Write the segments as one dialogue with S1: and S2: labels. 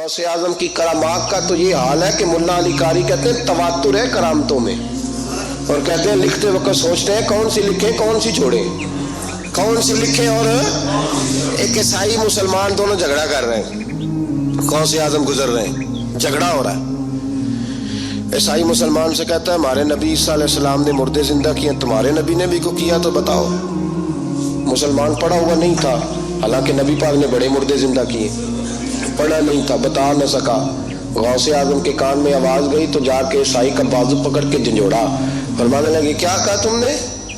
S1: غوث اعظم کی کرامات کا تو یہ حال ہے کہ ملا علی قاری کہتے ہیں تواتر ہے کرامتوں میں، اور کہتے ہیں لکھتے وقت سوچتے ہیں کون سی لکھیں کون سی چھوڑیں، کون سی لکھیں. اور ایک عیسائی مسلمان دونوں جھگڑا کر رہے ہیں، غوث اعظم گزر رہے ہیں، جھگڑا ہو رہا ہے. عیسائی مسلمان سے کہتا ہے ہمارے نبی عیسیٰ علیہ السلام نے مردے زندہ کیے، تمہارے نبی نے بھی کو کیا تو بتاؤ. مسلمان پڑھا ہوا نہیں تھا، حالانکہ نبی پاک نے بڑے مردے زندہ کیے، پڑھا نہیں تھا، بتا نہ سکا. غوث اعظم کے کان میں آواز گئی تو جا کے عیسائی کا بازو پکڑ کے جھنجھوڑا. فرمانے لگے کیا کہا تم نے؟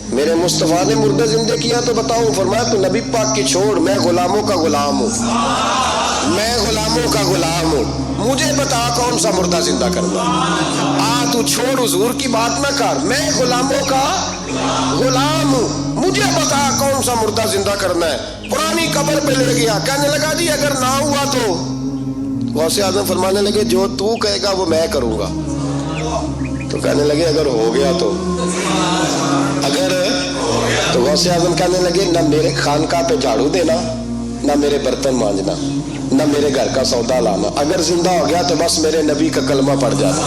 S1: میرے مصطفیٰ نے مردے زندہ کیا تو بتاؤ. فرمایا تو نبی پاک کی چھوڑ، میں غلاموں کا غلام ہوں، میں غلاموں کا غلام ہوں، مجھے بتا کون سا مردہ زندہ کرنا. تو چھوڑ حضور کی بات نہ کر، میں غلاموں کا غلام ہوں، مجھے بتا کون سا مردہ زندہ کرنا ہے. پرانی قبر پہ لے گیا، کہنے لگا جی اگر نہ ہوا تو. غوث اعظم فرمانے لگے جو تو کہے گا وہ میں کروں گا. تو کہنے لگے اگر ہو گیا تو، اگر تو غوث اعظم کہنے لگے نہ میرے خانقاہ پہ جھاڑو دینا، نہ میرے برتن مانجنا، نہ میرے گھر کا سودا لانا. اگر زندہ ہو گیا تو بس میرے نبی کا کلمہ پڑھ جانا،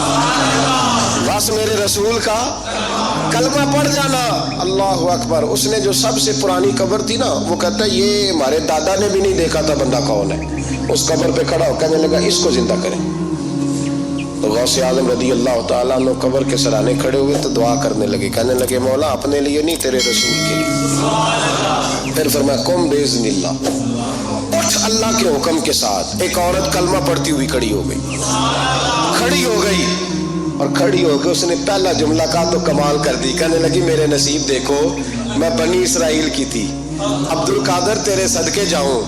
S1: بس میرے رسول کا کلمہ پڑھ جانا. اللہ اکبر. اس نے جو سب سے پرانی قبر تھی نا، وہ کہتا ہے یہ ہمارے دادا نے بھی نہیں دیکھا تھا بندہ کون ہے. اس قبر پہ کھڑا ہو کہنے لگا اس کو زندہ کریں. تو غوث اعظم رضی اللہ تعالیٰ عنہ قبر کے سرانے کھڑے ہوئے تو دعا کرنے لگے، کہنے لگے مولا اپنے لیے نہیں تیرے رسول کے لیے. پھر فرمایا قم باذن اللہ، اٹھ اللہ کے حکم کے ساتھ. ایک عورت کلمہ پڑھتی ہوئی کھڑی ہو گئی، کھڑی ہو گئی اور کھڑی ہو کے اس نے پہلا جملہ کہا تو کمال کر دی. کہنے لگی میرے نصیب دیکھو، میں بنی اسرائیل کی تھی، عبد القادر تیرے صدقے جاؤں،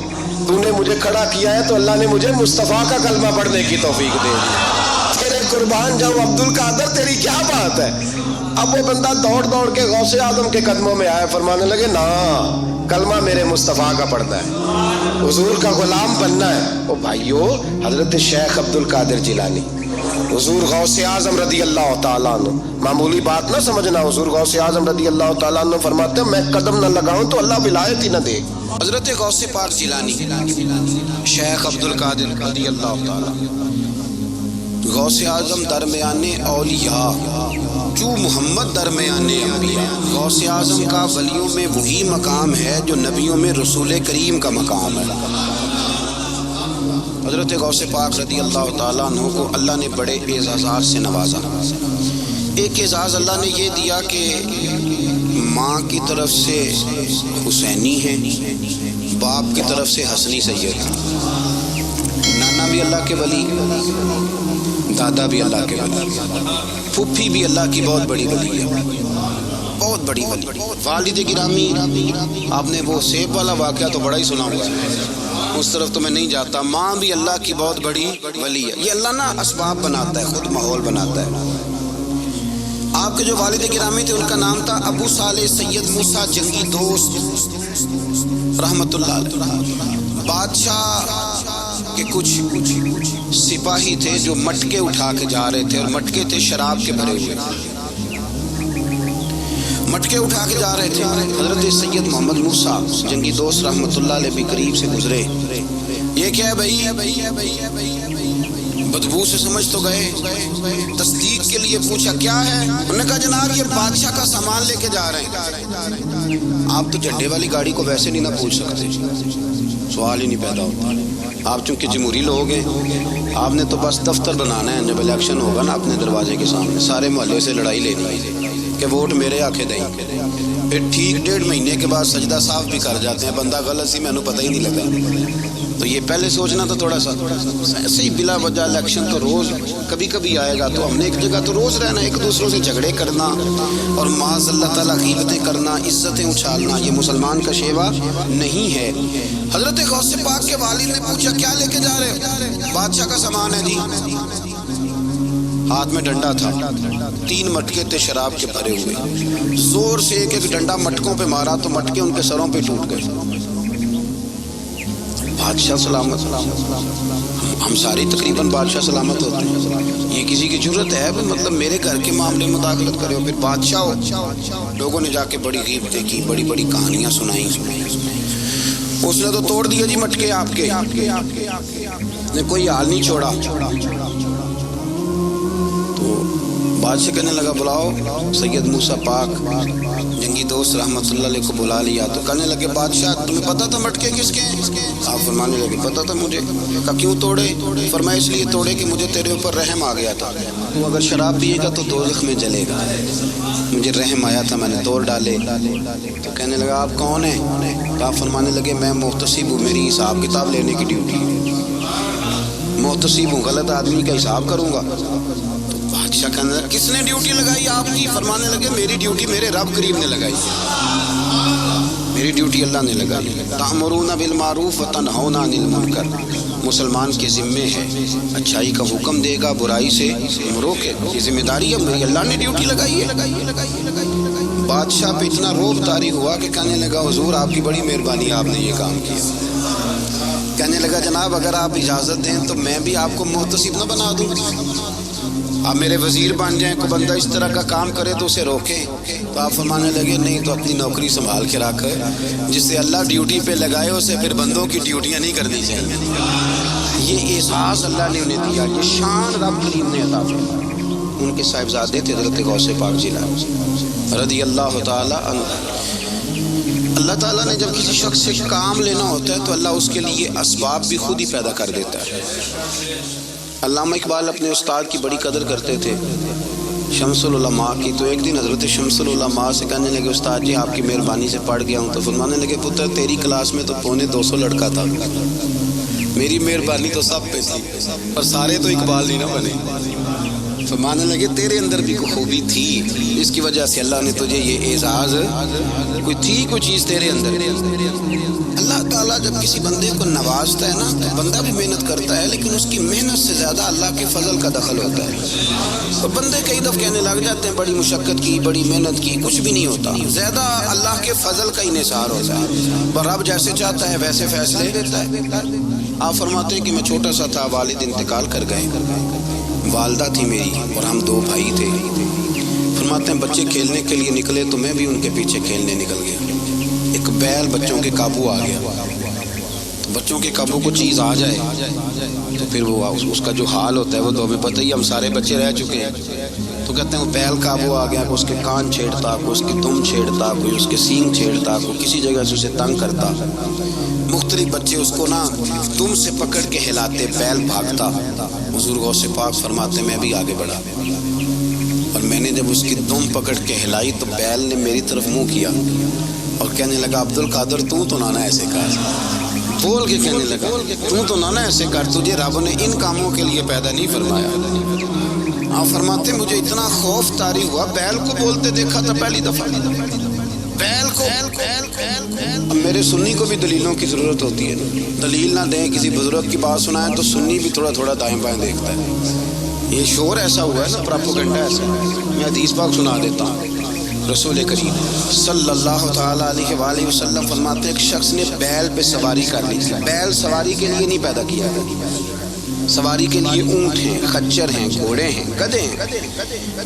S1: تو نے مجھے کھڑا کیا ہے تو اللہ نے مجھے مصطفیٰ کا کلمہ پڑھنے کی توفیق دے دی. تیرے قربان جاؤں عبد القادر، تیری کیا بات ہے. اب وہ بندہ دوڑ دوڑ کے غوث اعظم کے قدموں میں آیا، فرمانے لگے نا کلمہ میرے مصطفیٰ کا پڑھنا ہے، حضور کا غلام بننا ہے. او بھائیو، حضرت شیخ عبد القادر جیلانی، حضور غوث اعظم رضی اللہ تعالیٰ عنہ، معمولی بات نہ سمجھنا. حضور غوث اعظم رضی اللہ تعالیٰ عنہ فرماتے ہیں میں قدم نہ لگاؤں تو اللہ ولایت ہی نہ دے. حضرت غوث پاک جیلانی شیخ عبد القادر رضی اللہ تعالیٰ، غوث اعظم درمیان اولیاء جو محمد درمیان انبیاء. غوث اعظم کا ولیوں میں وہی مقام ہے جو نبیوں میں رسول کریم کا مقام ہے. حضرت غوث پاک رضی اللہ تعالیٰ عنہ کو اللہ نے بڑے اعزازات سے نوازا. ایک اعزاز اللہ نے یہ دیا کہ ماں کی طرف سے حسینی ہے، باپ کی طرف سے حسنی سید. نانا بھی اللہ کے ولی، دادا بھی اللہ کے ولی، پھوپھی بھی اللہ کی بہت بڑی ولی ہے، بہت بڑی ولی. والد گرامی، آپ نے وہ سیب والا واقعہ تو بڑا ہی سنا ہوا ہے، اس طرف تو میں نہیں جاتا. ماں بھی اللہ کی بہت بڑی ولی ہے. یہ اللہ نا اسباب بناتا ہے، خود ماحول بناتا ہے. آپ کے جو والد گرامی تھے ان کا نام تھا ابو صالح سید موسیٰ جنگی دوست رحمت اللہ علیہ. بادشاہ کے کچھ سپاہی تھے جو مٹکے اٹھا کے جا رہے تھے، اور مٹکے تھے شراب کے بھرے ہوئے، مٹکے اٹھا کے جا رہے تھے. حضرت سید محمد موسیٰ جنگی دوست رحمت اللہ علیہ بھی قریب سے گزرے. یہ کیا ہے بھائی؟ بدبو سے سمجھ تو گئے، تصدیق کے لیے پوچھا کیا ہے؟ انہوں نے کہا جناب یہ بادشاہ کا سامان لے کے جا رہے ہیں. آپ تو جھنڈے والی گاڑی کو ویسے نہیں نہ پوچھ سکتے، سوال ہی نہیں پیدا ہوتا. آپ چونکہ جمہوری لوگ ہیں، آپ نے تو بس دفتر بنانا ہے. جب الیکشن ہوگا نا اپنے دروازے کے سامنے سارے محلے سے لڑائی لینی ہے کہ ووٹ میرے آکھے دیں. پھر ٹھیک 1.5 مہینے کے بعد سجدہ صاف بھی کر جاتے ہیں، بندہ غلط سی میں پتہ ہی نہیں لگا. تو یہ پہلے سوچنا تھا تھوڑا سا. ایسے ہی بلا وجہ الیکشن تو روز کبھی کبھی آئے گا، تو ہم نے ایک جگہ تو روز رہنا، ایک دوسروں سے جھگڑے کرنا اور معاذ اللہ تعالیٰ غیبتیں کرنا، عزتیں اچھالنا، یہ مسلمان کا شیوا نہیں ہے. حضرت غوث پاک کے والد نے پوچھا کیا لے کے جا رہے ہو؟ بادشاہ کا سامان ہے جی. ہاتھ میں ڈنڈا تھا، 3 مٹکے تھے شراب کے بھرے ہوئے. زور سے ایک ایک ڈنڈا مٹکوں پہ مارا تو مٹکے ان کے سروں پہ ٹوٹ گئے. بادشاہ سلامت، ہم ساری تقریباً بادشاہ سلامت ہوتے ہیں. یہ کسی کی جرت ہے مطلب میرے گھر کے معاملے میں مداخلت کرے ہو، پھر بادشاہ ہو. لوگوں نے جا کے بڑی غیبتیں کی، بڑی بڑی کہانیاں سنائیں.
S2: اس نے تو توڑ دیا جی مٹکے آپ کے، نے کوئی حال نہیں چھوڑا۔ تو بادشاہ کہنے لگا بلاؤ سید موسیٰ پاک جنگی دوست رحمت اللہ علیہ کو بلا لیا۔ تو کہنے لگے بادشاہ تمہیں پتا تھا مٹکے کس کے ہیں؟ آپ فرمانے لگے پتا تھا مجھے۔ کہا کیوں توڑے؟ فرمایا اس لیے توڑے کہ مجھے تیرے اوپر رحم آ گیا تھا، تو اگر شراب پیے گا تو دوزخ میں جلے گا، مجھے رحم آیا تھا میں نے توڑ ڈالے۔ تو کہنے لگا آپ کون ہیں؟ تو آپ فرمانے لگے میں محتسب ہوں، میری حساب کتاب لینے کی ڈیوٹی ہے، محتسب ہوں، غلط آدمی کا حساب کروں گا۔ بادشاہ کہنے لگا کس نے ڈیوٹی لگائی آپ کی؟ فرمانے لگے میری ڈیوٹی میرے رب کریم نے لگائی، میری ڈیوٹی اللہ نے لگائی۔ تأمرون بالمعروف وتنہون عن المنکر، مسلمان کے ذمے ہے اچھائی کا حکم دے گا، برائی سے روکے، یہ ذمہ داری ہے میری، اللہ نے ڈیوٹی لگائی ہے۔ بادشاہ پہ اتنا روب طاری ہوا کہ کہنے لگا حضور آپ کی بڑی مہربانی، آپ نے یہ کام کیا۔ کہنے لگا جناب اگر آپ اجازت دیں تو میں بھی آپ کو محتسب نہ بنا دوں، آپ میرے وزیر بن جائیں، کوئی بندہ اس طرح کا کام کرے تو اسے روکیں۔ تو آپ فرمانے لگے نہیں، تو اپنی نوکری سنبھال کے رکھ، جسے اللہ ڈیوٹی پہ لگائے اسے پھر بندوں کی ڈیوٹیاں نہیں کرنی چاہیے۔ یہ احساس اللہ نے انہیں دیا، یہ شان رب کریم نے عطا فرمائی۔ ان کے صاحبزادے تھے حضرت غوث پاک جیلانی رضی اللہ تعالی عنہ۔ اللہ تعالیٰ نے جب کسی شخص سے کام لینا ہوتا ہے تو اللہ اس کے لیے اسباب بھی خود ہی پیدا کر دیتا ہے۔ علامہ اقبال اپنے استاد کی بڑی قدر کرتے تھے، شمس العلماء کی۔ تو ایک دن حضرت شمس العلماء سے کہنے لگے استاد جی آپ کی مہربانی سے پڑھ گیا ہوں۔ تو فرمانے لگے پتر تیری کلاس میں تو 250 لڑکا تھا، میری مہربانی تو سب پہ تھی، اور سارے تو اقبال نہیں نہ بنے۔ فرمانے لگے تیرے اندر بھی کوئی خوبی تھی، اس کی وجہ سے اللہ نے تجھے یہ اعزاز، کوئی تھی کوئی چیز تیرے اندر۔ اللہ تعالیٰ جب کسی بندے کو نوازتا ہے نا تو بندہ بھی محنت کرتا ہے، لیکن اس کی محنت سے زیادہ اللہ کے فضل کا دخل ہوتا ہے۔ تو بندے کئی دفعہ کہنے لگ جاتے ہیں بڑی مشقت کی، بڑی محنت کی، کچھ بھی نہیں ہوتا، زیادہ اللہ کے فضل کا انحصار ہوتا ہے، پر رب جیسے چاہتا ہے ویسے فیصلے دیتا ہے۔ آپ فرماتے ہیں کہ میں چھوٹا سا تھا، والد انتقال کر گئے، والدہ تھی میری اور ہم 2 بھائی تھے۔ فرماتے ہیں بچے کھیلنے کے لیے نکلے تو میں بھی ان کے پیچھے کھیلنے نکل گیا۔ ایک بیل بچوں کے قابو آ گیا، تو بچوں کے قابو کو چیز آ جائے تو پھر وہ اس کا جو حال ہوتا ہے وہ تو ہمیں پتہ ہی، ہم سارے بچے رہ چکے ہیں۔ تو کہتے ہیں وہ بیل قابو آ گیا، کوئی اس کے کان چھیڑتا، کوئی اس کی دم چھیڑتا، کوئی اس کے سینگ چھیڑتا، کوئی کسی جگہ سے اسے تنگ کرتا۔ مختلف بچے اس کو نا دم سے پکڑ کے ہلاتے، بیل بھاگتا۔ حضور غوث پاک فرماتے میں بھی آگے بڑھا، اور میں نے جب اس کی دم پکڑ کے ہلائی تو بیل نے میری طرف منہ کیا اور کہنے لگا عبد القادر تو نہ ایسے کر، بول کے کہنے لگا تو نہ ایسے کر، تجھے رب نے ان کاموں کے لیے پیدا نہیں فرمایا۔ آپ فرماتے مجھے اتنا خوف طاری ہوا، بیل کو بولتے دیکھا تھا پہلی دفعہ، بیل کو۔ اب میرے سنی کو بھی دلیلوں کی ضرورت ہوتی ہے، دلیل نہ دیں، کسی بزرگ کی بات سنائیں تو سنی بھی تھوڑا تھوڑا دائیں بائیں دیکھتا ہے۔ یہ شور ایسا ہوا ہے نا، پراپوگنڈا ایسا۔ میں حدیث پاک سنا دیتا ہوں۔ رسول کریم صلی اللہ تعالیٰ علیہ وآلہ وسلم فرماتے ہیں ایک شخص نے بیل پہ سواری کر لی تھی۔ بیل سواری کے لیے نہیں پیدا کیا گیا، سواری کے لیے اونٹ ہیں، خچر ہیں، گھوڑے ہیں، گدھے ہیں،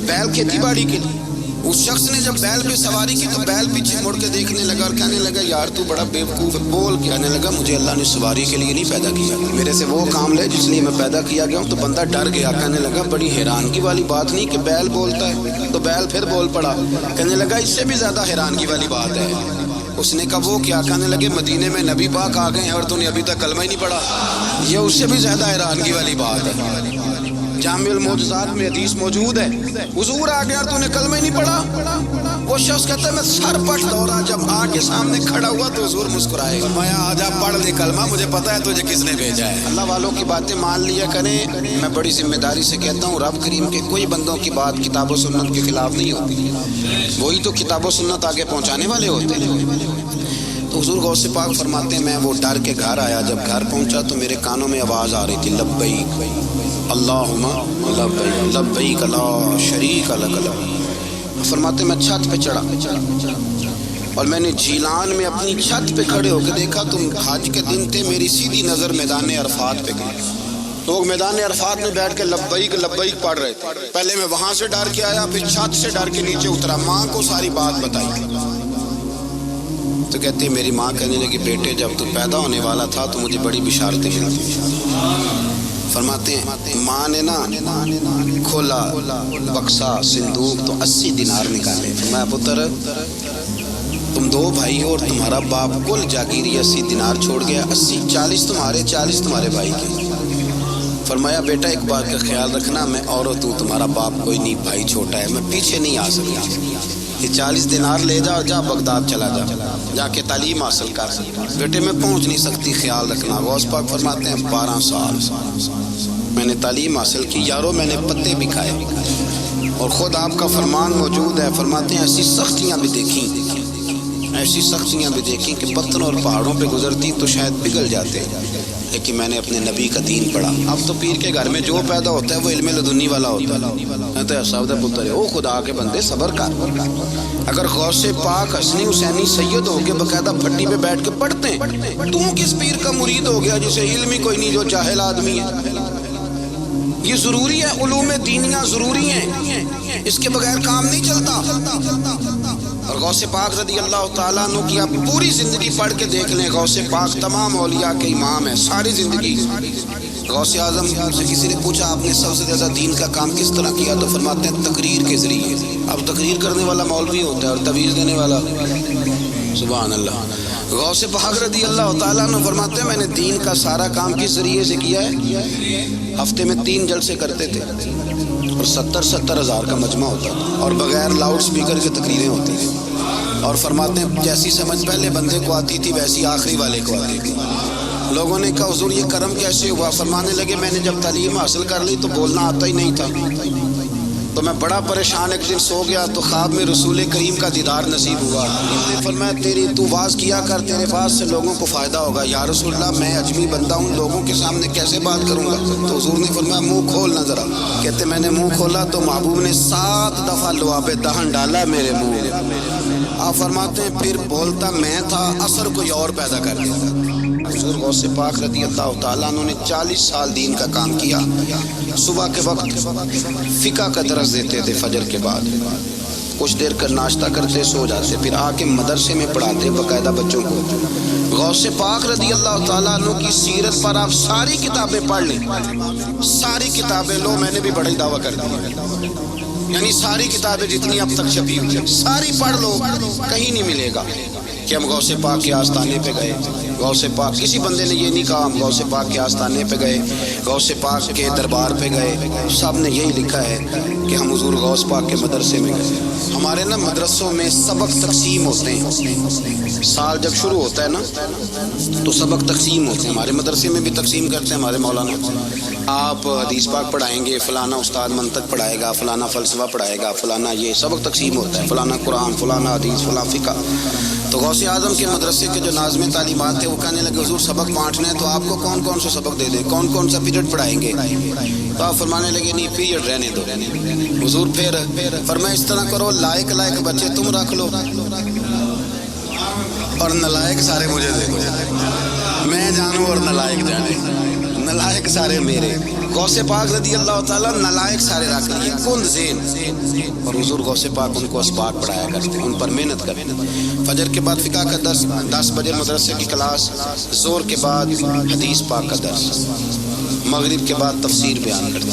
S2: بیل کھیتی باڑی کے لیے۔ اس شخص نے جب بیل پہ سواری کی تو بیل پیچھے مڑ کے دیکھنے لگا اور کہنے لگا یار تو بڑا بیوقوف ہے، بول کے کہنے لگا مجھے اللہ نے سواری کے لیے نہیں پیدا کیا، میرے سے وہ کام لے جس لیے میں پیدا کیا گیا ہوں۔ تو بندہ ڈر گیا، کہنے لگا بڑی حیرانگی والی بات نہیں کہ بیل بولتا ہے، تو بیل پھر بول پڑا۔ کہنے لگا اس سے بھی زیادہ حیرانگی والی بات ہے۔ اس نے کہا وہ کیا؟ کہنے لگے مدینے میں نبی پاک آ گئے ہیں اور تو نے ابھی تک کلمہ ہی نہیں پڑھا، یہ اس سے بھی زیادہ حیرانگی والی بات ہے۔ جامع المعجزات میں حدیث موجود ہے، حضور آ گیا اور تو نے کلمہ ہی نہیں پڑھا۔ وہ شخص کہتا ہے میں سر پٹ دوڑا، جب آگ کے سامنے کھڑا ہوا تو حضور مسکرائے، فرمایا آجا پڑھ لے کلمہ، مجھے پتا ہے تجھے کس نے بھیجا ہے۔ اللہ والوں کی باتیں مان لیا کریں، میں بڑی ذمہ داری سے کہتا ہوں رب کریم کے کوئی بندوں کی بات کتاب و سنت کے خلاف نہیں ہوتی، وہی تو کتاب و سنت آگے پہنچانے والے ہوتے ہیں۔ تو حضور غوث پاک فرماتے ہیں میں وہ ڈر کے گھر آیا، جب گھر پہنچا تو میرے کانوں میں آواز آ رہی تھی لبیک اللہم لبیک لبیک لا شریک لک لبیک۔ فرماتے میں چھت پہ چڑھا اور میں نے جیلان میں اپنی چھت پہ کھڑے ہو کے دیکھا تو حج کے دن تھے، میری سیدھی نظر میدان عرفات پہ گئی، لوگ میدان عرفات میں بیٹھ کے لبیک لبیک پڑھ رہے تھے۔ پہلے میں وہاں سے ڈر کے آیا، پھر چھت سے ڈر کے نیچے اترا، ماں کو ساری بات بتائی، ماں کو ساری بات بتائی۔ فرمایا حج کے دن تھے، میری سیدھی نظر میدان عرفات پہ گئی، لوگ میدان عرفات میں بیٹھ کے لبیک لبیک پڑھ رہے تھے۔ پہلے میں وہاں سے ڈر کے آیا، پھر چھت سے ڈر کے نیچے اترا، ماں کو ساری بات بتائی۔ تو کہتی ہے میری ماں کہنے لگی بیٹے جب تو پیدا ہونے والا تھا تو مجھے بڑی بشارتیں ملتی. فرماتے ہیں ماں نے نا کھولا بکسا صندوق تو 80 دینار نکالے. فرمایا پتر تم 2 بھائی ہو اور تمہارا باپ کل جاگیری 80 دینار چھوڑ گیا. 80 40 تمہارے 40 تمہارے بھائی کے. فرمایا بیٹا ایک بات کا خیال رکھنا میں اور تمہارا باپ کوئی نہیں, بھائی چھوٹا ہے, میں پیچھے نہیں آ سکتا. یہ 40 دینار لے جا اور جا بغداد چلا جا کے تعلیم حاصل کر. بیٹے میں پہنچ نہیں سکتی, خیال رکھنا. غوث پاک فرماتے ہیں 12 سال میں نے تعلیم حاصل کی یارو, میں نے پتے بھی کھائے اور خود آپ کا فرمان موجود ہے. فرماتے ہیں ایسی سختیاں بھی دیکھیں کہ پتھروں اور پہاڑوں پہ گزرتی تو شاید پگھل جاتے, لیکن میں نے اپنے نبی کا دین پڑھا. اب تو پیر کے گھر میں جو پیدا ہوتا ہے وہ علم لدنی والا ہوتا ہے. سعودہ پتر ہے او خدا کے بندے صبر کر. اگر غوث پاک حسنی حسینی سید ہو کے باقاعدہ پھٹی پہ بیٹھ کے پڑھتے ہیں, تو کس پیر کا مرید ہو گیا جسے علم ہی کوئی نہیں, جو جاہل آدمی ہے. یہ ضروری ہے, علوم دینیاں ضروری ہیں, اس کے بغیر کام نہیں چلتا. اور غوث پاک رضی اللہ تعالیٰ عنہ کی آپ پوری زندگی پڑھ کے دیکھ لیں. غوث پاک تمام اولیاء کے امام ہیں ساری زندگی. غوث اعظم سے کسی نے پوچھا آپ نے سب سے زیادہ دین کا کام کس طرح کیا, تو فرماتے ہیں تقریر کے ذریعے. اب تقریر کرنے والا مولوی ہوتا ہے اور تویز دینے والا سبحان اللہ. غوث پاک رضی اللہ تعالیٰ عنہ فرماتے ہیں میں نے دین کا سارا کام کس ذریعے سے کیا ہے. ہفتے میں 3 جلسے کرتے تھے اور 70 ہزار کا مجمع ہوتا تھا اور بغیر لاؤڈ سپیکر کی تقریریں ہوتی تھیں. اور فرماتے ہیں جیسی سمجھ پہلے بندے کو آتی تھی ویسی آخری والے کو آتی تھی. لوگوں نے کہا حضور یہ کرم کیسے ہوا. فرمانے لگے میں نے جب تعلیم حاصل کر لی تو بولنا آتا ہی نہیں تھا, تو میں بڑا پریشان ایک دن سو گیا تو خواب میں رسول کریم کا دیدار نصیب ہوا. فرمایا تو واز کیا کر, تیرے پاس سے لوگوں کو فائدہ ہوگا. یا رسول اللہ میں اجمی بندہ ہوں, لوگوں کے سامنے کیسے بات کروں گا. تو حضور نے فرمایا منہ کھول نہ ذرا. کہتے میں نے منہ کھولا تو محبوب نے 7 دفعہ لعاب دہن ڈالا میرے منہ. آپ فرماتے ہیں پھر بولتا میں تھا, اثر کوئی اور پیدا کر دیا. حضور غوث پاک رضی اللہ تعالیٰ عنہ نے 40 سال دین کا کام کیا. صبح کے وقت فقہ کا درس دیتے تھے, فجر کے بعد کچھ دیر کر ناشتہ کرتے سو جاتے, پھر آ کے مدرسے میں پڑھاتے باقاعدہ بچوں کو. غوث پاک رضی اللہ تعالیٰ عنہ کی سیرت پر آپ ساری کتابیں پڑھ لیں, ساری کتابیں لو. میں نے بھی بڑی دعویٰ کر دی, یعنی ساری کتابیں جتنی اب تک چھپی ہوئی ہیں ساری پڑھ لو, کہیں نہیں ملے گا کہ ہم غوث پاک کے آستانے پہ گئے. غوث پاک کسی بندے نے یہ نہیں کہا ہم غوث پاک کے آستانے پہ گئے, غوث پاک کے دربار پہ گئے. سب نے یہی لکھا ہے کہ ہم حضور غوث پاک کے مدرسے میں گئے. ہمارے نا مدرسوں میں سبق تقسیم ہوتے ہیں. سال جب شروع ہوتا ہے نا تو سبق تقسیم ہوتے ہیں. ہمارے مدرسے میں بھی تقسیم کرتے ہیں ہمارے مولانا. آپ حدیث پاک پڑھائیں گے, فلانا استاد منطق پڑھائے گا, فلانا فلسفہ پڑھائے گا, فلانا یہ سبق تقسیم ہوتا ہے. فلانا قرآن, فلانا حدیث, فلاں فقہ. تو غوث اعظم کے مدرسے کے جو ناظم تعلیمات تھے وہ کہنے لگے حضور سبق بانٹنا ہے تو آپ کو کون کون سا سبق دے دیں, کون کون سا پیریڈ پڑھائیں گے. تو آپ فرمانے لگے نہیں پیریڈ رہنے دو. حضور پھر فرمایا اس طرح کرو لائق بچے تم رکھ لو اور نلائق سارے مجھے دے دو. میں جانوں اور نلائق جانے, نلائق سارے میرے. غوث پاک رضی اللہ تعالیٰ نلائق سارے رکھ لیے کن زین. اور حضور غوث پاک ان کو اسباق پڑھایا کرتے, ان پر محنت کرتے. فجر کے بعد فقہ کا درس, 10 بجے مدرسے کی کلاس, زور کے بعد حدیث پاک کا درس, مغرب کے بعد تفسیر بیان کرتے.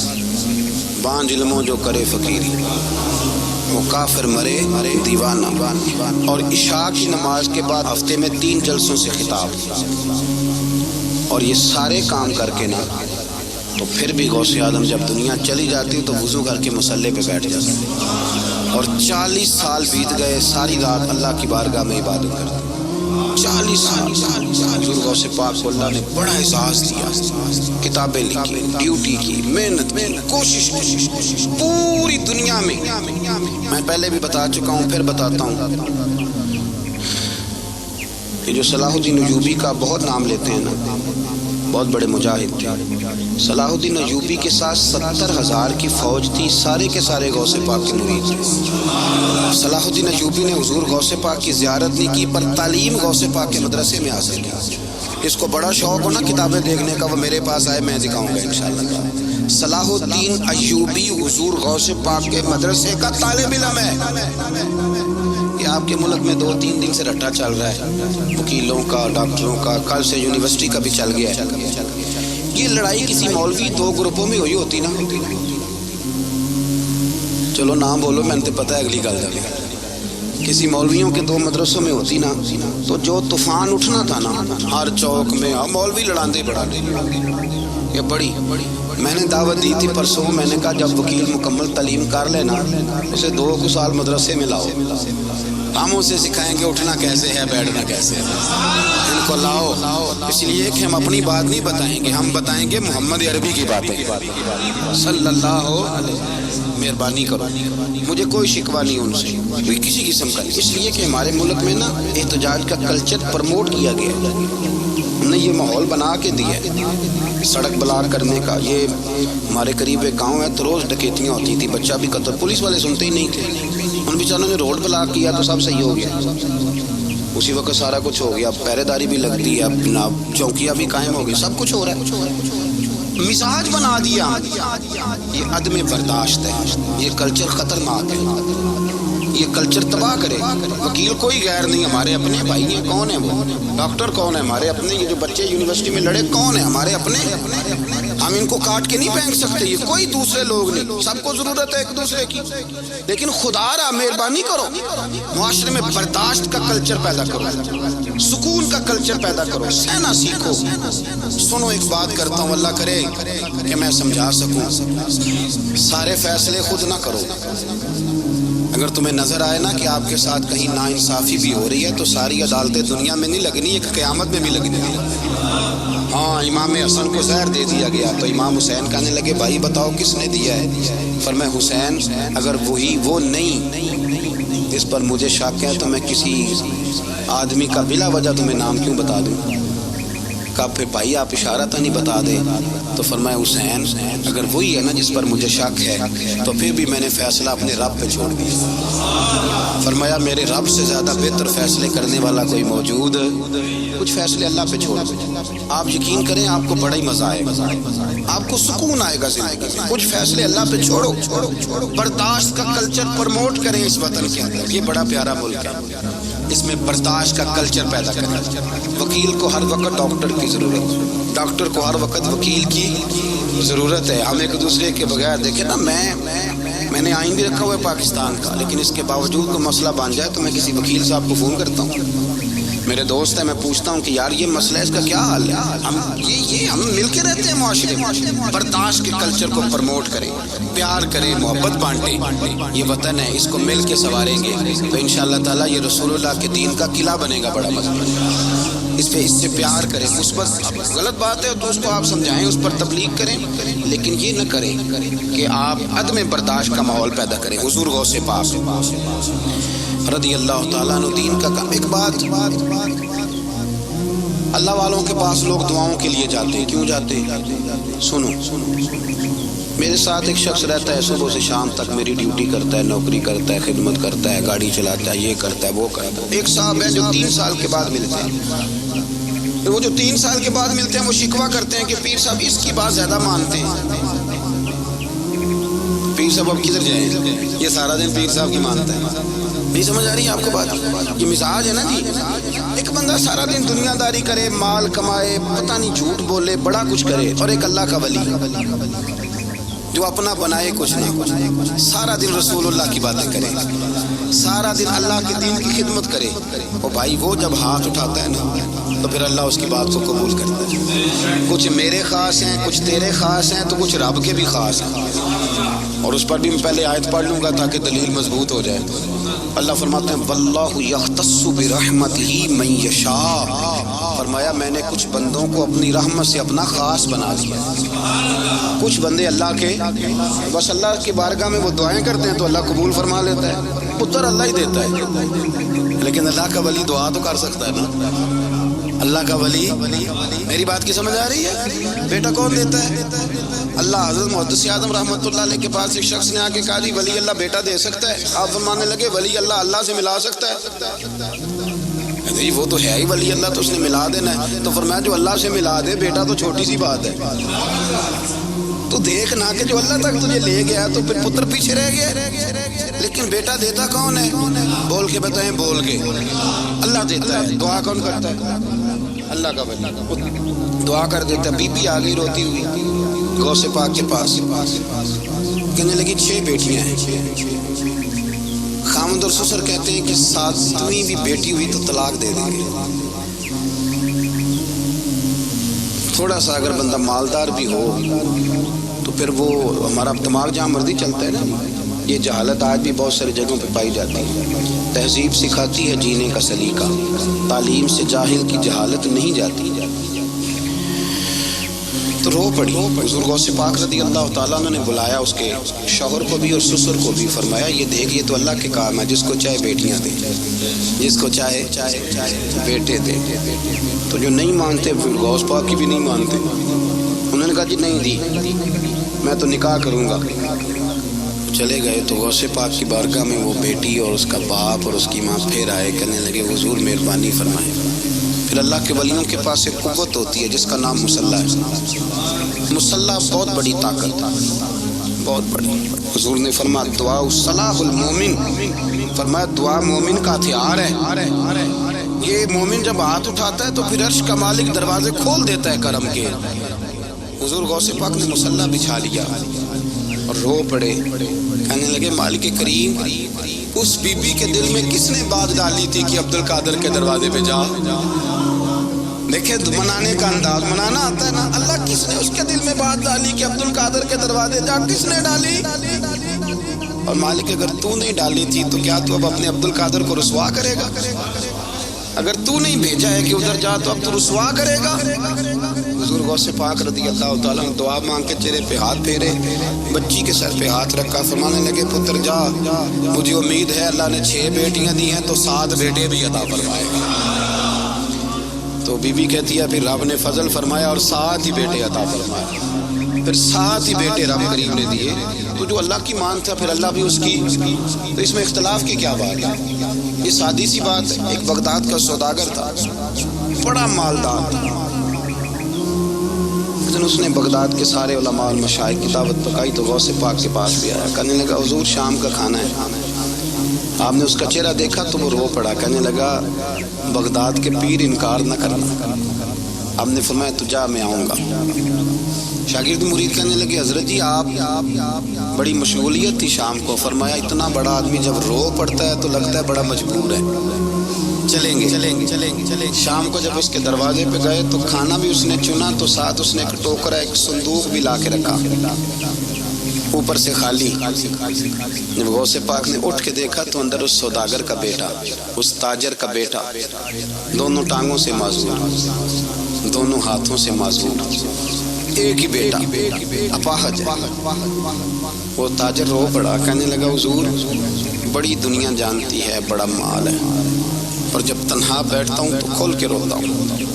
S2: بانج علموں جو کرے فقیری وہ کافر مرے دیوانہ. اور عشاء کی نماز کے بعد ہفتے میں 3 جلسوں سے خطاب. اور یہ سارے کام کر کے نا تو پھر بھی غوث اعظم جب دنیا چلی جاتی تو وضو کر کے مصلے پہ بیٹھ جاتے. اور 40 سال بیت گئے, ساری رات اللہ کی بارگاہ میں عبادت کرتے. 40 سال حضور غوث پاک کو اللہ نے بڑا احساس دیا, کتابیں لکھی, ڈیوٹی کی, محنت, کوشش پوری دنیا میں. میں پہلے بھی بتا چکا ہوں پھر بتاتا ہوں کہ جو صلاح الدین ایوبی کا بہت نام لیتے ہیں نا, بہت بڑے مجاہد تھے. صلاح الدین ایوبی کے ساتھ 70,000 کی فوج تھی, سارے کے سارے غوث پاک کے مرید تھے. صلاح الدین ایوبی نے حضور غوث پاک کی زیارت نہیں کی پر تعلیم غوث پاک کے مدرسے میں حاصل کی. اس کو بڑا شوق ہو نا کتابیں دیکھنے کا, وہ میرے پاس آئے, میں دکھاؤں گا انشاءاللہ. صلاح الدین ایوبی حضور غوث پاک کے مدرسے کا طالب علم ہے. کہ آپ کے ملک میں 2-3 دن سے رٹا چل رہا ہے وکیلوں کا، ڈاکٹروں کا، کل سے یونیورسٹی کا بھی چل گیا ہے. یہ لڑائی کسی مولوی 2 گروپوں میں ہوئی ہوتی نا، چلو نام بولو، میں نے پتہ ہے اگلی گل جائے، کسی مولویوں کے 2 مدرسوں میں ہوتی نا تو جو طوفان اٹھنا تھا نا ہر چوک میں، مولوی لڑاندے یہ بڑی. میں نے دعوت دی تھی پرسوں، میں نے کہا جب وکیل مکمل تعلیم کر لینا اسے 2 سال مدرسے میں لاؤ، ہم اسے سکھائیں گے اٹھنا کیسے ہے، بیٹھنا کیسے ہے. ان کو لاؤ اس لیے کہ ہم اپنی بات نہیں بتائیں گے، ہم بتائیں گے محمد عربی کی باتیں صلی اللہ علیہ. مہربانی کرو، مجھے کوئی شکوہ نہیں ان سے کوئی کسی قسم کا، اس لیے کہ ہمارے ملک میں نا احتجاج کا کلچر پروموٹ کیا گیا ہے، ہم نے یہ ماحول بنا کے دیا ہے سڑک بلاک کرنے کا. یہ ہمارے قریب ایک گاؤں ہے تو روز ڈکیتیاں ہوتی تھی، بچہ بھی قتل، پولیس والے سنتے ہی نہیں تھے، ان بیچاروں نے روڈ بلاک کیا تو سب صحیح ہو گیا، اسی وقت سارا کچھ ہو گیا، پہرے داری بھی لگتی ہے، اپنا چوکیاں بھی قائم ہو گئی، سب کچھ ہو رہا ہے. مزاج بنا دیا، یہ عدم برداشت ہے، یہ کلچر خطرناک ہے، یہ کلچر تباہ کرے. وکیل کوئی غیر نہیں، ہمارے اپنے بھائی ہیں. کون ہے وہ؟ ڈاکٹر کون ہے؟ ہمارے اپنے. یہ جو بچے یونیورسٹی میں لڑے کون ہے؟ ہمارے اپنے. ہم ان کو کاٹ کے نہیں پھینک سکتے، یہ کوئی دوسرے لوگ نہیں، سب کو ضرورت ہے ایک دوسرے کی. لیکن خدا را مہربانی کرو، معاشرے میں برداشت کا کلچر پیدا کرو، سکون کا کلچر پیدا کرو، سہنا سیکھو. سنو ایک بات کرتا ہوں، اللہ کرے کہ میں سمجھا سکوں. سارے فیصلے خود نہ کرو. اگر تمہیں نظر آئے نا کہ آپ کے ساتھ کہیں ناانصافی بھی ہو رہی ہے تو ساری عدالتیں دنیا میں نہیں لگنی، ایک قیامت میں بھی لگنی ہے. ہاں امام حسن کو زہر دے دیا گیا تو امام حسین کہنے لگے بھائی بتاؤ کس نے دیا ہے؟ فرمایا حسین اگر وہی وہ نہیں اس پر مجھے شک ہے تو میں کسی آدمی کا بلا وجہ تمہیں نام کیوں بتا دوں؟ کہا پھر بھائی آپ اشارہ تو نہیں بتا دے. تو فرمایا حسین اگر وہی ہے نا جس پر مجھے شک ہے تو پھر بھی میں نے فیصلہ اپنے رب پہ چھوڑ دیا. فرمایا میرے رب سے زیادہ بہتر فیصلے کرنے والا کوئی موجود؟ کچھ فیصلے اللہ پہ چھوڑ دیں. آپ یقین کریں آپ کو بڑا ہی مزہ آئے گا، آپ کو سکون آئے گا زندگی میں. کچھ فیصلے اللہ پہ چھوڑو. برداشت کا کلچر پروموٹ کریں اس وطن کے اندر. یہ بڑا پیارا ملک ہے، اس میں برداشت کا کلچر پیدا کریں. وکیل کو ہر وقت ڈاکٹر کی ضرورت، ڈاکٹر کو ہر وقت وکیل کی ضرورت ہے. ہم ایک دوسرے کے بغیر دیکھیں نا، میں نے آئین بھی رکھا ہوا ہے پاکستان کا، لیکن اس کے باوجود کوئی مسئلہ بن جائے تو میں کسی وکیل صاحب کو فون کرتا ہوں. میرے دوست ہیں، میں پوچھتا ہوں کہ یار یہ مسئلہ ہے، اس کا کیا حل ہے؟ ہم مل کے رہتے ہیں معاشرے میں. برداشت کے کلچر کو پروموٹ کریں، پیار کریں، محبت بانٹیں. یہ وطن ہے، اس کو مل کے سنواریں گے تو انشاءاللہ تعالیٰ یہ رسول اللہ کے دین کا قلعہ بنے گا بڑا مضبوط. اس سے پیار کریں. مثبت غلط بات ہے تو اس کو آپ سمجھائیں، اس پر تبلیغ کریں، لیکن یہ نہ کریں کہ آپ عدم برداشت کا ماحول پیدا کریں. حضور غوث پاک رضی اللہ تعالیٰ عنہ دین کا کام. ایک بات، اللہ والوں کے پاس لوگ دعاؤں کے لیے جاتے ہیں. کیوں جاتے ہیں؟ سنو، میرے ساتھ ایک شخص رہتا ہے، صبح سے شام تک میری ڈیوٹی کرتا ہے، نوکری کرتا ہے، خدمت کرتا ہے، گاڑی چلاتا ہے، یہ کرتا ہے وہ کرتا ہے. ایک صاحب ہے جو 3 سال کے بعد ملتے ہیں. وہ جو 3 سال کے بعد ملتے ہیں وہ شکوہ کرتے ہیں کہ پیر صاحب اس کی بات زیادہ مانتے ہیں. پیر صاحب اب کدھر جائیں، یہ سارا دن پیر صاحب کی مانتا ہے. نہیں سمجھ آ رہی ہے آپ کو بات؟ یہ مزاج ہے نا جی. ایک بندہ سارا دن دنیا داری کرے، مال کمائے، پتہ نہیں جھوٹ بولے، بڑا کچھ کرے، اور ایک اللہ کا ولی جو اپنا بنائے کچھ نہیں، سارا دن رسول اللہ کی باتیں کرے، سارا دن اللہ کے دین کی خدمت کرے. اور بھائی وہ جب ہاتھ اٹھاتا ہے نا تو پھر اللہ اس کی بات کو قبول کرتا ہے. کچھ میرے خاص ہیں، کچھ تیرے خاص ہیں، تو کچھ رب کے بھی خاص ہیں. اور اس پر بھی میں پہلے آیت پڑھ لوں گا تاکہ دلیل مضبوط ہو جائے. اللہ فرماتے ہیں واللہ یختص برحمتہ من یشاء. فرمایا میں نے کچھ بندوں کو اپنی رحمت سے اپنا خاص بنا دیا. کچھ بندے اللہ کے بس اللہ کی بارگاہ میں وہ دعائیں کرتے ہیں تو اللہ قبول فرما لیتا ہے. پتر اللہ ہی دیتا ہے، لیکن اللہ کا ولی دعا تو کر سکتا ہے نا. اللہ کا ولی، میری بات کی سمجھ آ رہی ہے؟ بیٹا کون دیتا ہے؟ اللہ. حضرت محدث اعظم رحمۃ اللہ علیہ کے پاس ایک شخص نے آ کے کہا جی ولی اللہ بیٹا دے سکتا ہے؟ آپ فرمانے لگے ولی اللہ اللہ سے ملا سکتا ہے؟ جی وہ تو ہے ہی ولی اللہ، تو اس نے ملا دینا ہے. تو فرمایا جو اللہ سے ملا دے بیٹا تو چھوٹی سی بات ہے. تو دیکھنا کہ جو اللہ تک تجھے لے گیا تو پھر پتر پیچھے رہ گیا. لیکن بیٹا دیتا کون ہے؟ بول کے بتائیں، بول کے اللہ دیتا ہے۔ دعا کون کرتا ہے؟ اللہ کا بندہ دعا کر دیتا ہے۔ بی بی آ گئی روتی ہوئی غوث پاک کے پاس، کہنے لگی 6 بیٹیاں ہیں۔ خامد اور سسر کہتے ہیں کہ 7ویں بھی بیٹی ہوئی تو طلاق دے دیں گے۔ تھوڑا سا اگر بندہ مالدار بھی ہو تو پھر وہ ہمارا دماغ جہاں مرضی چلتا ہے نا۔ یہ جہالت آج بھی بہت ساری جگہوں پہ پائی جاتی ہے۔ تہذیب سکھاتی ہے جینے کا سلیقہ، تعلیم سے جاہل کی جہالت نہیں جاتی۔ تو رو پڑی۔ حضور غوث پاک رضی اللہ تعالیٰ عنہ نے بلایا اس کے شوہر کو بھی اور سسر کو بھی، فرمایا یہ دیکھ، یہ تو اللہ کے کام ہے، جس کو چاہے بیٹیاں دے، جس کو چاہے بیٹے دے۔ تو جو نہیں مانتے پھر غوث پاک کی بھی نہیں مانتے، انہوں نے کہا جی نہیں دی، میں تو نکاح کروں گا۔ چلے گئے تو غوث پاک کی بارگاہ میں وہ بیٹی اور اس کا باپ اور اس کی ماں پھر آئے، کہنے لگے حضور مہربانی فرمائیں۔ پھر اللہ کے ولیوں کے پاس ایک قوت ہوتی ہے جس کا نام مصلی ہے۔ مصلی بہت بڑی طاقت، بہت بڑی۔ حضور نے فرمایا دعا صلاح المومن، فرمایا دعا مومن کا ہتھیار ہے۔ یہ مومن جب ہاتھ اٹھاتا ہے تو پھر عرش کا مالک دروازے کھول دیتا ہے کرم کے۔ حضور غوث پاک نے مصلی بچھا لیا اور رو پڑے، کہنے لگے مالک کریم، اس بی بی کے دل میں کس نے بات ڈالی تھی کہ عبد القادر کے دروازے پہ جا؟ دیکھیں منانے کا انداز، منانا آتا ہے نا۔ اللہ کس نے اس کے دل میں بات ڈالی کہ عبد القادر کے دروازے جا؟ کس نے ڈالی؟ اور مالک اگر تو نہیں ڈالی تھی تو کیا تو اب اپنے عبد القادر کو رسوا کرے گا؟ اگر تو نہیں بھیجا ہے کہ ادھر جا تو اب تو رسوا کرے گا؟ حضور غوث پاک رضی اللہ تعالیٰ نے دعا مانگ کے چہرے پہ ہاتھ پھیرے، بچی کے سر پہ ہاتھ رکھا، فرمانے لگے پتر جا، مجھے امید ہے اللہ نے 6 بیٹیاں دی ہیں تو 7 بیٹے بھی عطا فرمائے گا۔ تو بی بی کہتی ہے پھر رب نے فضل فرمایا اور 7 ہی بیٹے عطا فرمائے، پھر 7 ہی بیٹے رب کریم نے دیے۔ تو جو اللہ کی مان تھا پھر اللہ بھی اس کی، تو اس میں اختلاف کی کیا بات ہے؟ یہ سادی سی بات ہے۔ ایک بغداد کا سوداگر تھا، بڑا مالدار تھا۔ اس نے بغداد کے سارے علماء اور مشائخ کی دعوت پکائی تو غوث پاک کے پاس بھی آیا، کہنے لگا حضور شام کا کھانا ہے۔ آپ نے اس کا چہرہ دیکھا تو وہ رو پڑا، کہنے لگا بغداد کے پیر انکار نہ کرنا۔ آپ نے فرمایا تو جا میں آؤں گا۔ شاگرد مرید کہنے لگے حضرت جی آپ بڑی مشغولیت تھی شام کو، فرمایا اتنا بڑا آدمی جب رو پڑتا ہے تو لگتا ہے بڑا مجبور ہے، چلیں گے۔ شام کو جب اس کے دروازے پہ گئے تو کھانا بھی اس نے چنا تو ساتھ اس نے ایک ٹوکرا ایک صندوق بھی لا کے رکھا، اوپر سے خالی۔ جب غوث پاک نے اٹھ کے دیکھا تو اندر اس سوداگر کا بیٹا، اس تاجر کا بیٹا، دونوں ٹانگوں سے معذور، دونوں ہاتھوں سے معذور، ایک ہی بیٹا اپاہج ہے۔ وہ تاجر رو پڑا، کہنے لگا حضور بڑی دنیا جانتی ہے، بڑا مال ہے، اور جب تنہا بیٹھتا ہوں تو کھول کے روتا ہوں۔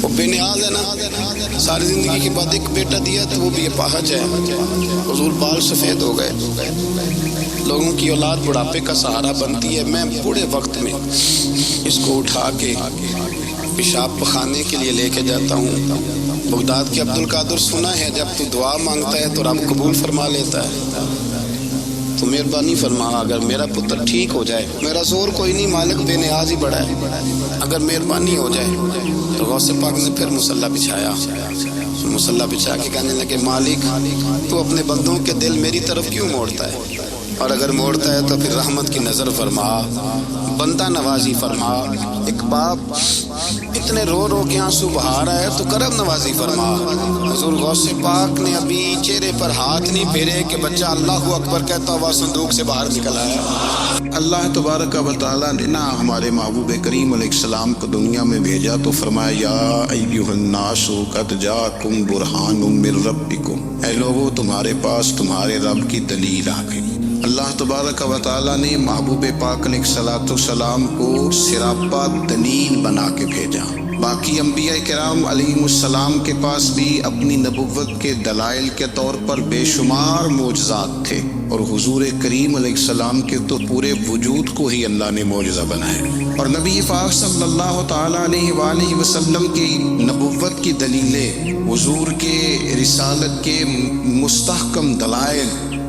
S2: وہ بے نیاز ہے نا، ساری زندگی کے بعد ایک بیٹا دیا تو وہ بھی اپاہج ہے۔ حضور بال سفید ہو گئے، لوگوں کی اولاد بڑھاپے کا سہارا بنتی ہے، میں بوڑھے وقت میں اس کو اٹھا کے پیشاب پخانے کے لیے لے کے جاتا ہوں۔ بغداد کے عبد القادر سنا ہے جب تو دعا مانگتا ہے تو رب قبول فرما لیتا ہے، تو مہربانی فرما اگر میرا پتر ٹھیک ہو جائے، میرا زور کوئی نہیں، مالک بے نیاز ہی بڑا ہے، اگر مہربانی ہو جائے۔ تو غوث پاک نے پھر مصلی بچھایا، مصلی بچھا کے کہنے لگے مالک تو اپنے بندوں کے دل میری طرف کیوں موڑتا ہے، اور اگر موڑتا ہے تو پھر رحمت کی نظر فرما، بندہ نوازی فرما۔ ایک باپ اتنے رو رو کے آنسو بہا رہا ہے تو کرم نوازی فرما۔ حضور غوث پاک نے ابھی چہرے پر ہاتھ نہیں پھیرے کہ بچہ اللہ اکبر کہتا ہوا صندوق سے باہر نکل آیا۔
S3: اللہ تبارک و تعالیٰ نے نا ہمارے محبوب کریم علیہ السلام کو دنیا میں بھیجا تو فرمایا یا ایھا الناس قد جاءکم برہان من ربکم، اے لوگو تمہارے پاس تمہارے رب کی دلیل آ گئی۔ اللہ تبارک و تعالیٰ نے محبوب پاک علیہ الصلوۃ والسلام کو سراپا دلیل بنا کے بھیجا۔ باقی انبیاء کرام علیہم السلام کے پاس بھی اپنی نبوت کے دلائل کے طور پر بے شمار معجزات تھے، اور حضور کریم علیہ السلام کے تو پورے وجود کو ہی اللہ نے معجزہ بنایا۔ اور نبی پاک صلی اللہ تعالیٰ علیہ وآلہ وسلم کی نبوت کی دلیلیں، حضور کے رسالت کے مستحکم دلائل،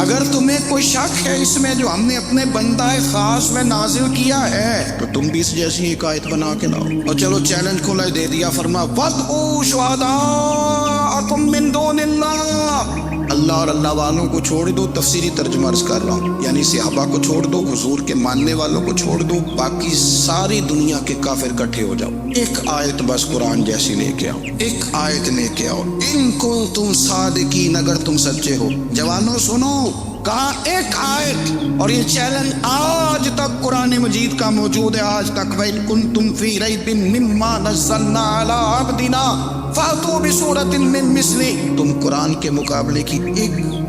S3: اگر تمہیں کوئی شک ہے اس میں جو ہم نے اپنے بندہ خاص میں نازل کیا ہے تو تم بھی اس جیسی ایک آیت بنا کے لاؤ. اور چلو چیلنج کھلا دے دیا, فرما وَادْعُوا شُهَدَاءَكُم مِّن دُونِ اللَّهِ. اللہ اور اللہ والوں کو چھوڑ دو, تفسیری ترجمہ عرض کر رہا ہوں, یعنی صحابہ کو چھوڑ دو, حضور کے ماننے والوں کو چھوڑ دو, باقی ساری دنیا کے کافر اکٹھے ہو جاؤ, ایک آیت بس قرآن جیسی لے کے آؤ, ایک آیت لے کے آؤ. ان کنتم صادقین, اگر تم سچے ہو. جوانوں سنو, کہا ایک آیت, اور یہ چیلنج آج تک قرآن مجید کا موجود ہے, آج تک. وَإِن كُنتُمْ فِي رَيْبٍ مِّمَّا نَزَّلْنَا عَلَىٰ عَبْدِنَا فَأْتُوا بِسُورَةٍ مِّن مِّثْلِهِ. تم قرآن کے مقابلے کی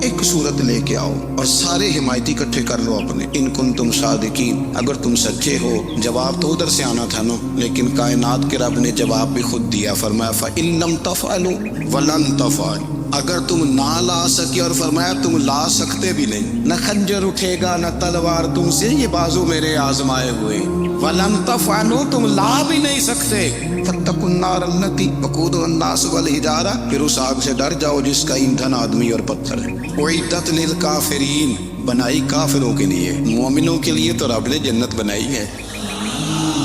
S3: ایک صورت لے کے آؤ اور سارے حمایتی اکٹھے کر لو اپنے. ان کنتم صادقین, اگر تم سچے ہو. جواب تو ادھر سے آنا تھا نا, لیکن کائنات کے رب نے جواب بھی خود دیا, فرمایا فَإِن لَّمْ تَفْعَلُوا وَلَن تَفْعَلُوا. اگر تم نہ لا سکے, اور فرمایا تم لا سکتے بھی نہیں, نہ خنجر اٹھے گا نہ تلوار تم سے, یہ بازو میرے آزمائے ہوئے. وَلَن تَفْعَلُوا, تم لا بھی نہیں سکتے. فَاتَّقُوا النَّارَ الَّتِي وَقُودُهَا النَّاسُ وَالْحِجَارَةُ, پھر اس آگ سے ڈر جاؤ جس کا ایندھن آدمی اور پتھر ہے. اُعِدَّتْ لِلْكَافِرِينَ, بنائی کافروں کے لیے, مومنوں کے لیے تو رب نے جنت بنائی ہے.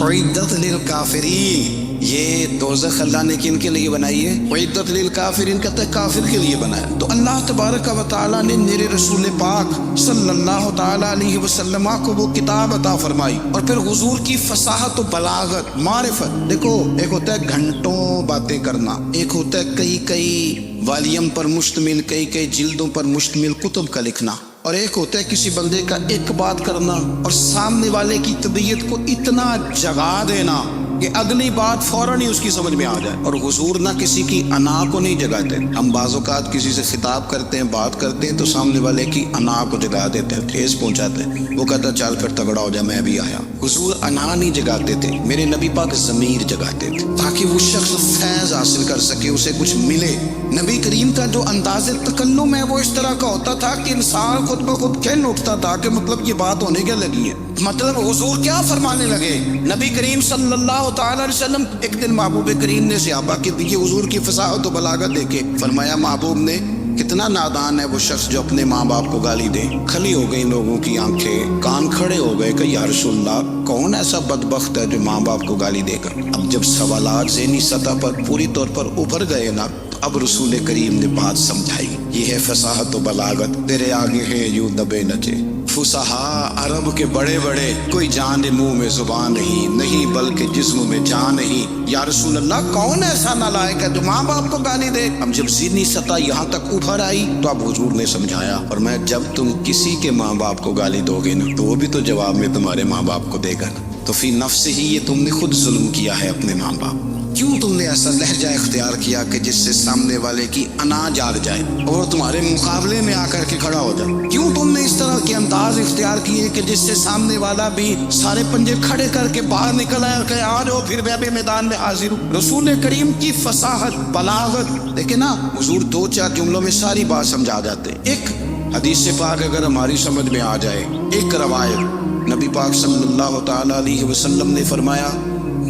S3: اُعِدَّتْ لِلْكَافِرِينَ, یہ دوزخ اللہ نے کن کے لیے بنائی ہے؟ اُعِدَّتْ لِلْكَافِرِينَ, کہتا ہے کافر کے لیے بنایا. تو اللہ تبارک و تعالیٰ نے میرے رسول پاک صلی اللہ تعالیٰ علیہ وسلم کو وہ کتاب عطا فرمائی, اور پھر حضور کی فصاحت و بلاغت, معرفت. دیکھو, ایک ہوتا ہے گھنٹوں باتیں کرنا, ایک ہوتا ہے کئی والیم پر مشتمل, کئی جلدوں پر مشتمل کتب کا لکھنا, اور ایک ہوتا ہے کسی بندے کا ایک بات کرنا اور سامنے والے کی طبیعت کو اتنا جگا دینا کہ اگلی بات فوراً ہی اس کی سمجھ میں آ جائے. اور حضور نہ کسی کی انا کو نہیں جگاتے. ہم بعض اوقات کسی سے خطاب کرتے ہیں, بات کرتے ہیں, تو سامنے والے کی انا کو جگا دیتے ہیں, ٹھیس پہنچاتے ہیں, وہ کہتا چل پھر تگڑا ہو جا میں بھی آیا. حضور انا نہیں جگاتے تھے, میرے نبی پاک ضمیر جگاتے تھے تاکہ وہ شخص فیض حاصل کر سکے, اسے کچھ ملے. نبی کریم کا جو انداز تکلم ہے وہ اس طرح کا ہوتا تھا کہ انسان خود بخود کہن اٹھتا تھا کہ مطلب یہ بات ہونے کیا لگی ہے, مطلب حضور کیا فرمانے لگے. نبی کریم صلی اللہ تعالی علیہ وسلم, ایک دن محبوب کریم نے صحابہ کے دیے حضور کی فصاحت و بلاغت دیکھے, فرمایا محبوب نے کتنا نادان ہے وہ شخص جو اپنے ماں باپ کو گالی دے. کھلی ہو گئی لوگوں کی آنکھیں, کان کھڑے ہو گئے کہ یا رسول اللہ کون ایسا بدبخت ہے جو ماں باپ کو گالی دے گا. اب جب سوالات ذہنی سطح پر پوری طور پر ابھر گئے نا, اب رسول کریم نے بات سمجھائی. یہ ہے فصاحت و بلاغت, تیرے آگے ہے یوں دبے نچے. فصحا عرب کے بڑے بڑے, کوئی جان منہ میں زبان نہیں بلکہ جسم میں جان نہیں. یا رسول اللہ کون ایسا نالائق ہے جو ماں باپ کو گالی دے. اب جب ذہنی سطح یہاں تک ابھر آئی تو اب حضور نے سمجھایا, اور میں جب تم کسی کے ماں باپ کو گالی دو گے نا تو وہ بھی تو جواب میں تمہارے ماں باپ کو دے گا نا. تو فی نفس ہی یہ تم نے خود ظلم کیا ہے اپنے ماں باپ. کیوں تم نے ایسا لہجہ اختیار کیا کہ جس سے سامنے والے کی انا جاگ جائے اور تمہارے مقابلے میں آ کر کے کھڑا ہو جائے؟ کیوں تم نے اس طرح کے انداز اختیار کیے کہ جس سے سامنے والا بھی سارے پنجے کھڑے کر کے باہر نکل آیا کہ آ جاؤ پھر میں بھی میدان میں حاضر ہوں. رسول کریم کی فصاحت بلاغت دیکھیں نا, حضور 2-4 جملوں میں ساری بات سمجھا جاتے. ایک حدیث پاک اگر ہماری سمجھ میں آ جائے, ایک روایت نبی پاک صلی اللہ تعالی علیہ وسلم نے فرمایا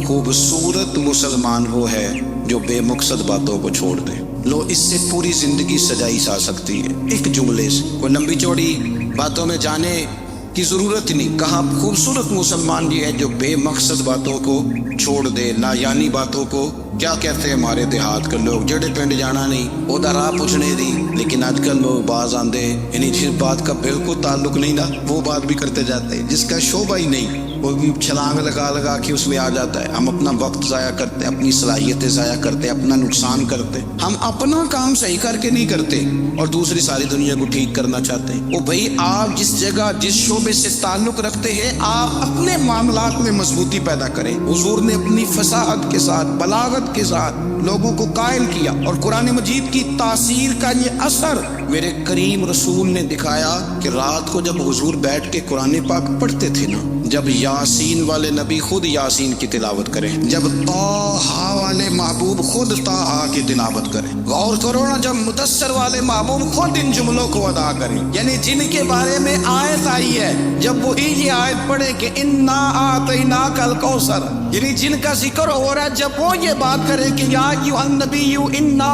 S3: خوبصورت مسلمان وہ ہے جو بے مقصد باتوں کو چھوڑ دے. لو اس سے پوری زندگی سجائی جا سکتی ہے ایک جملے سے. کوئی لمبی چوڑی باتوں میں جانے کی ضرورت نہیں. کہا خوبصورت مسلمان یہ ہے جو بے مقصد باتوں کو چھوڑ دے, لا یعنی باتوں کو. کیا کہتے ہیں ہمارے دیہات کے لوگ, جڑے پنڈ جانا نہیں وہ راہ پوچھنے دی, لیکن آج کل لوگ باز آندے یعنی جس بات کا بالکل تعلق نہیں نا وہ بات بھی کرتے جاتے ہیں, جس کا شعبہ ہی نہیں وہ بھی چھلانگ لگا کے اس میں آ جاتا ہے. ہم اپنا وقت ضائع کرتے ہیں, اپنی صلاحیتیں ضائع کرتے ہیں, اپنا نقصان کرتے ہیں. ہم اپنا کام صحیح کر کے نہیں کرتے اور دوسری ساری دنیا کو ٹھیک کرنا چاہتے ہیں. وہ بھائی آپ جس جگہ جس شعبے سے تعلق رکھتے ہیں آپ اپنے معاملات میں مضبوطی پیدا کریں. حضور نے اپنی فصاحت کے ساتھ بلاغت کے ساتھ لوگوں کو قائل کیا, اور قرآن مجید کی تاثیر کا یہ اثر میرے کریم رسول نے دکھایا کہ رات کو جب حضور بیٹھ کے قرآن پاک پڑھتے تھے نا, جب یاسین والے نبی خود یاسین کی تلاوت کریں, جب طٰہٰ والے محبوب خود طٰہٰ کی تلاوت کریں, غور کرو نا جب مدثر والے محبوب خود ان جملوں کو ادا کریں, یعنی جن کے بارے میں آیت آئی ہے جب وہی یہ آیت پڑھے کہ انا اعطیناک الکوثر, یعنی جن کا ذکر ہو رہا ہے, جب وہ یہ بات کرے کہ یا ایھا النبی انا